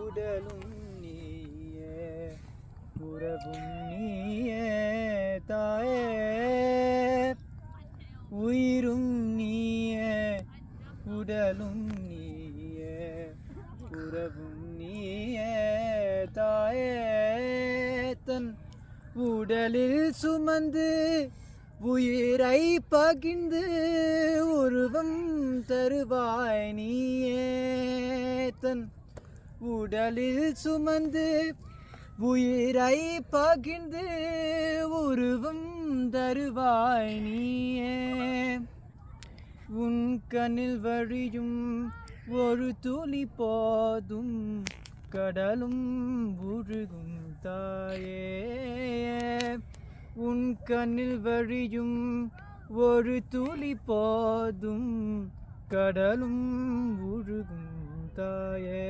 உடலும் நீயே உறவும் நீயே தாயே உயிரும் நீயே உடலும் நீயே உறவும் நீயே தாயே தன் உடலில் சுமந்து உயிரை பகிர்ந்து உருவம் தருவாய் நீயே தன் உடலில் சுமந்து உயிரை பகிர்ந்து உருவம் தருவாய் நீயே உன் கண்ணில் வழியும் ஒரு துளி போதும் கடலும் உருகும் தாயே உன் கண்ணில் வழியும் ஒரு துளி போதும் கடலும் உருகும் தாயே